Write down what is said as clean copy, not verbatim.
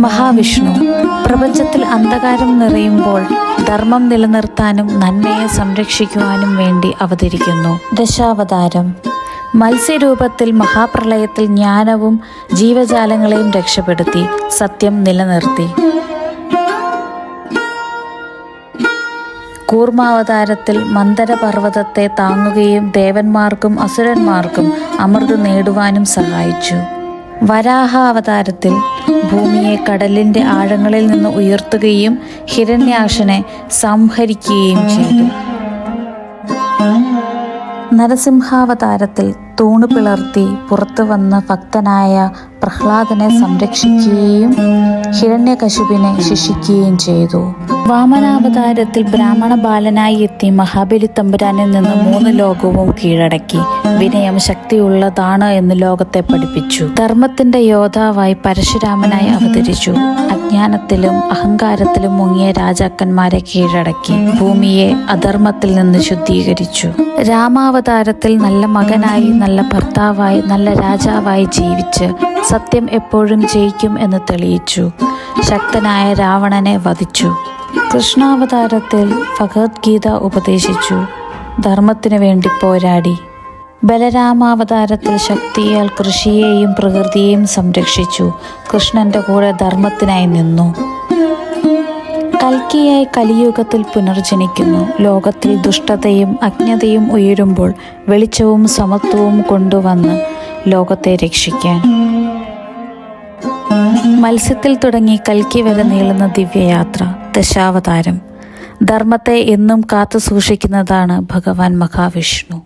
മഹാവിഷ്ണു പ്രപഞ്ചത്തിൽ അന്ധകാരം നിറയുമ്പോൾ ധർമ്മം നിലനിർത്താനും നന്മയെ സംരക്ഷിക്കുവാനും വേണ്ടി അവതരിക്കുന്നു. ദശാവതാരം മത്സ്യരൂപത്തിൽ മഹാപ്രളയത്തിൽ ജ്ഞാനവും ജീവജാലങ്ങളെയും രക്ഷപ്പെടുത്തി സത്യം നിലനിർത്തി. കൂർമാവതാരത്തിൽ മന്ദരപർവ്വതത്തെ താങ്ങുകയും ദേവന്മാർക്കും അസുരന്മാർക്കും അമൃത് നേടുവാനും സഹായിച്ചു. വരാഹ അവതാരത്തിൽ ഭൂമിയെ കടലിൻ്റെ ആഴങ്ങളിൽ നിന്ന് ഉയർത്തുകയും ഹിരണ്യാക്ഷനെ സംഹരിക്കുകയും ചെയ്തു. നരസിംഹാവതാരത്തിൽ തൂണ് പിളർത്തി പുറത്തു വന്ന ഭക്തനായ പ്രഹ്ലാദനെ സംരക്ഷിക്കുകയും ഹിരണ്യകശിപിനെ ശിക്ഷിക്കുകയും ചെയ്തു. വാമനാവതാരത്തിൽ ബ്രാഹ്മണ ബാലനായി എത്തി മഹാബലി തമ്പുരാനിൽ നിന്ന് 3 ലോകവും കീഴടക്കി വിനയം ശക്തിയുള്ളതാണ് എന്ന് ലോകത്തെ പഠിപ്പിച്ചു. ധർമ്മത്തിന്റെ യോദ്ധാവായി പരശുരാമനായി അവതരിച്ചു. അജ്ഞാനത്തിലും അഹങ്കാരത്തിലും മുങ്ങിയ രാജാക്കന്മാരെ കീഴടക്കി ഭൂമിയെ അധർമ്മത്തിൽ നിന്ന് ശുദ്ധീകരിച്ചു. രാമാവതാരത്തിൽ നല്ല മകനായി, നല്ല ഭർത്താവായി, നല്ല രാജാവായി ജീവിച്ച് സത്യം എപ്പോഴും ജയിക്കും എന്ന് തെളിയിച്ചു. ശക്തനായ രാവണനെ വധിച്ചു. കൃഷ്ണാവതാരത്തിൽ ഭഗവത്ഗീത ഉപദേശിച്ചു. ധർമ്മത്തിനു വേണ്ടി പോരാടി. ബലരാമാവതാരത്തിൽ ശക്തിയാൽ കൃഷിയെയും പ്രകൃതിയെയും സംരക്ഷിച്ചു. കൃഷ്ണന്റെ കൂടെ ധർമ്മത്തിനായി നിന്നു. കൽക്കിയായി കലിയുഗത്തിൽ പുനർജനിക്കുന്നു. ലോകത്തിൽ ദുഷ്ടതയും അജ്ഞതയും ഉയരുമ്പോൾ വെളിച്ചവും സമത്വവും കൊണ്ടുവന്ന് ലോകത്തെ രക്ഷിക്കാൻ. മത്സ്യത്തിൽ തുടങ്ങി കൽക്കി വരെ നീളുന്ന ദിവ്യയാത്ര. ദശാവതാരം ധർമ്മത്തെ എന്നും കാത്തു സൂക്ഷിക്കുന്നതാണ് ഭഗവാൻ മഹാവിഷ്ണു.